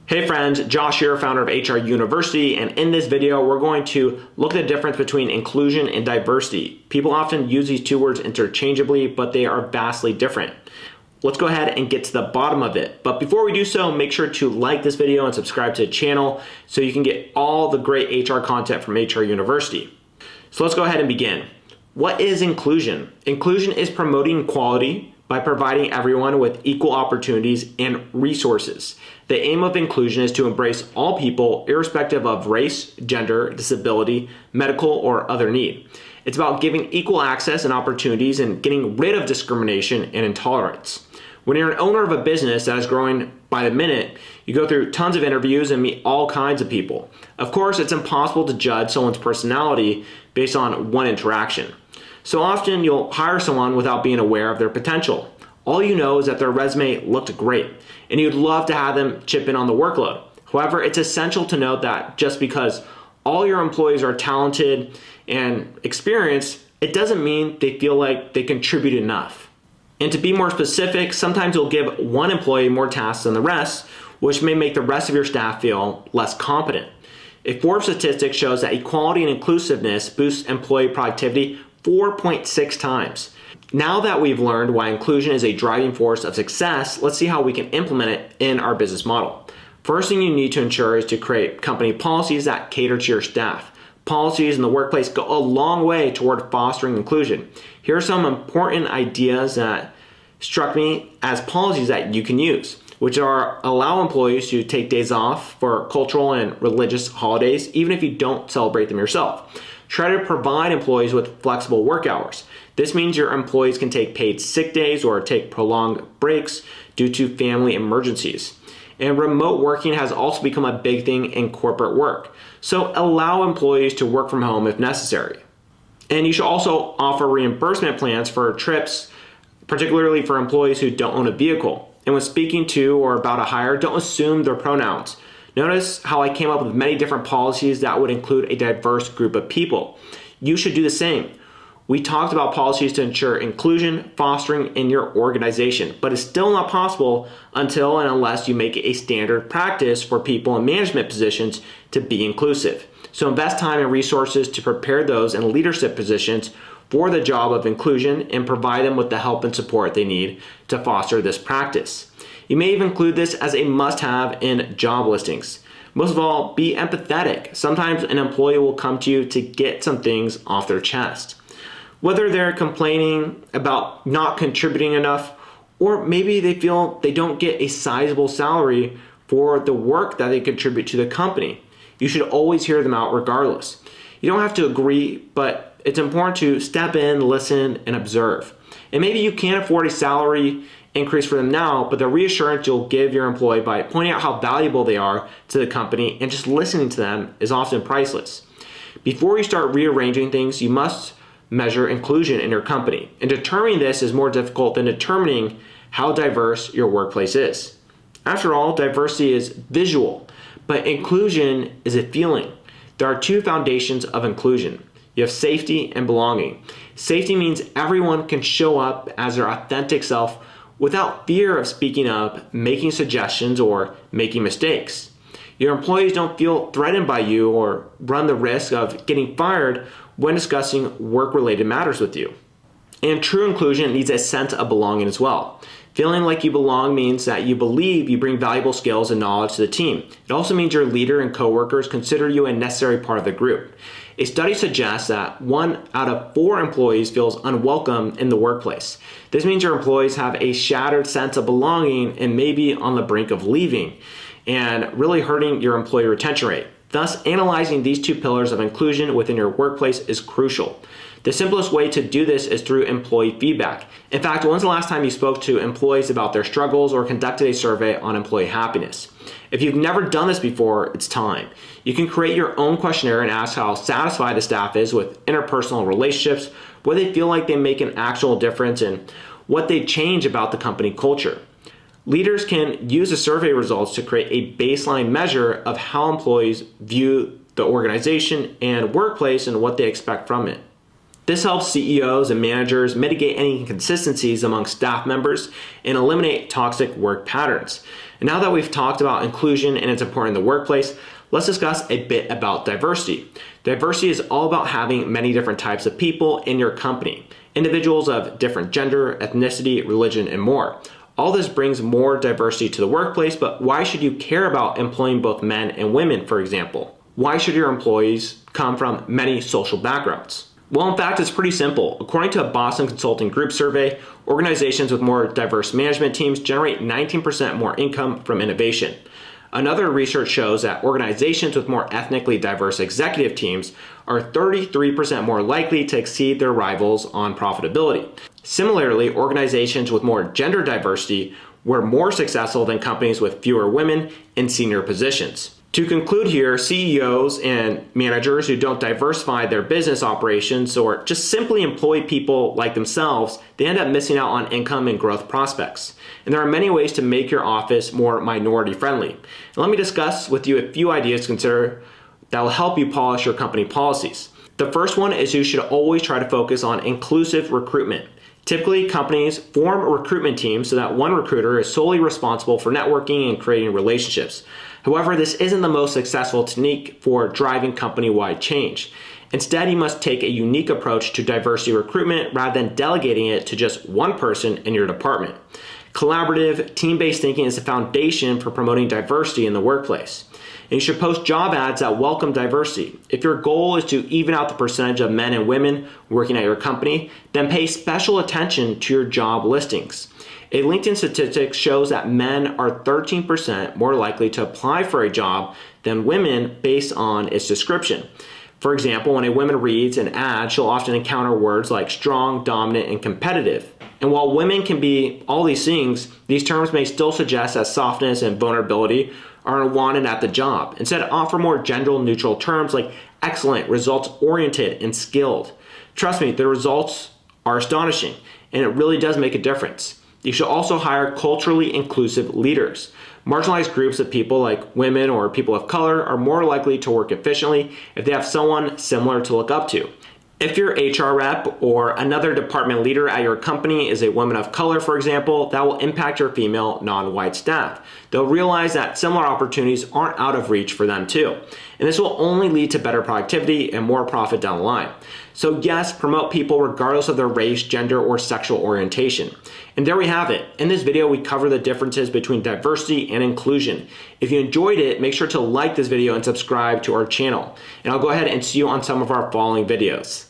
Hey friends, Josh here, founder of HR University, and in this video we're going to look at the difference between inclusion and diversity. People often use these two words interchangeably, but they are vastly different. Let's go ahead and get to the bottom of it. But before we do so, make sure to like this video and subscribe to the channel so you can get all the great HR content from HR University. So let's go ahead and begin. What is inclusion? Inclusion is promoting equality by providing everyone with equal opportunities and resources. The aim of inclusion is to embrace all people, irrespective of race, gender, disability, medical, or other need. It's about giving equal access and opportunities and getting rid of discrimination and intolerance. When you're an owner of a business that is growing by the minute, you go through tons of interviews and meet all kinds of people. Of course, it's impossible to judge someone's personality based on one interaction. So often you'll hire someone without being aware of their potential. All you know is that their resume looked great and you'd love to have them chip in on the workload. However, it's essential to note that just because all your employees are talented and experienced, it doesn't mean they feel like they contribute enough. And to be more specific, sometimes you'll give one employee more tasks than the rest, which may make the rest of your staff feel less competent. A Forbes statistic shows that equality and inclusiveness boosts employee productivity 4.6 times. Now that we've learned why inclusion is a driving force of success, let's see how we can implement it in our business model. First thing you need to ensure is to create company policies that cater to your staff. Policies in the workplace go a long way toward fostering inclusion. Here are some important ideas that struck me as policies that you can use, which are allow employees to take days off for cultural and religious holidays, even if you don't celebrate them yourself. Try to provide employees with flexible work hours. This means your employees can take paid sick days or take prolonged breaks due to family emergencies. And remote working has also become a big thing in corporate work. So allow employees to work from home if necessary. And you should also offer reimbursement plans for trips, particularly for employees who don't own a vehicle. And when speaking to or about a hire, don't assume their pronouns. Notice how I came up with many different policies that would include a diverse group of people. You should do the same. We talked about policies to ensure inclusion, fostering in your organization, but it's still not possible until and unless you make it a standard practice for people in management positions to be inclusive. So invest time and resources to prepare those in leadership positions for the job of inclusion and provide them with the help and support they need to foster this practice. You may even include this as a must-have in job listings. Most of all, be empathetic. Sometimes an employee will come to you to get some things off their chest. Whether they're complaining about not contributing enough, or maybe they feel they don't get a sizable salary for the work that they contribute to the company. You should always hear them out regardless. You don't have to agree, but it's important to step in, listen, and observe. And maybe you can't afford a salary increase for them now, but the reassurance you'll give your employee by pointing out how valuable they are to the company and just listening to them is often priceless. Before you start rearranging things, you must measure inclusion in your company. And determining this is more difficult than determining how diverse your workplace is. After all, diversity is visual, but inclusion is a feeling. There are two foundations of inclusion. You have safety and belonging. Safety means everyone can show up as their authentic self without fear of speaking up, making suggestions, or making mistakes. Your employees don't feel threatened by you or run the risk of getting fired when discussing work-related matters with you. And true inclusion needs a sense of belonging as well. Feeling like you belong means that you believe you bring valuable skills and knowledge to the team. It also means your leader and coworkers consider you a necessary part of the group. A study suggests that 1 out of 4 employees feels unwelcome in the workplace. This means your employees have a shattered sense of belonging and may be on the brink of leaving and really hurting your employee retention rate. Thus, analyzing these two pillars of inclusion within your workplace is crucial. The simplest way to do this is through employee feedback. In fact, when's the last time you spoke to employees about their struggles or conducted a survey on employee happiness? If you've never done this before, it's time. You can create your own questionnaire and ask how satisfied the staff is with interpersonal relationships, whether they feel like they make an actual difference, and what they change about the company culture. Leaders can use the survey results to create a baseline measure of how employees view the organization and workplace and what they expect from it. This helps CEOs and managers mitigate any inconsistencies among staff members and eliminate toxic work patterns. And now that we've talked about inclusion and its importance in the workplace, let's discuss a bit about diversity. Diversity is all about having many different types of people in your company, individuals of different gender, ethnicity, religion, and more. All this brings more diversity to the workplace, but why should you care about employing both men and women, for example? Why should your employees come from many social backgrounds? Well, in fact, it's pretty simple. According to a Boston Consulting Group survey, organizations with more diverse management teams generate 19% more income from innovation. Another research shows that organizations with more ethnically diverse executive teams are 33% more likely to exceed their rivals on profitability. Similarly, organizations with more gender diversity were more successful than companies with fewer women in senior positions. To conclude here, CEOs and managers who don't diversify their business operations or just simply employ people like themselves, they end up missing out on income and growth prospects. And there are many ways to make your office more minority friendly. And let me discuss with you a few ideas to consider that will help you polish your company policies. The first one is you should always try to focus on inclusive recruitment. Typically, companies form recruitment teams so that one recruiter is solely responsible for networking and creating relationships. However, this isn't the most successful technique for driving company-wide change. Instead, you must take a unique approach to diversity recruitment rather than delegating it to just one person in your department. Collaborative, team-based thinking is the foundation for promoting diversity in the workplace. And you should post job ads that welcome diversity. If your goal is to even out the percentage of men and women working at your company, then pay special attention to your job listings. A LinkedIn statistic shows that men are 13% more likely to apply for a job than women based on its description. For example, when a woman reads an ad, she'll often encounter words like strong, dominant, and competitive. And while women can be all these things, these terms may still suggest that softness and vulnerability are wanted at the job. Instead, offer more gender-neutral terms like excellent, results-oriented, and skilled. Trust me, the results are astonishing, and it really does make a difference. You should also hire culturally inclusive leaders. Marginalized groups of people like women or people of color are more likely to work efficiently if they have someone similar to look up to. If your HR rep or another department leader at your company is a woman of color, for example, that will impact your female non-white staff. They'll realize that similar opportunities aren't out of reach for them too. And this will only lead to better productivity and more profit down the line. So yes, promote people regardless of their race, gender, or sexual orientation. And there we have it. In this video, we cover the differences between diversity and inclusion. If you enjoyed it, make sure to like this video and subscribe to our channel. And I'll go ahead and see you on some of our following videos.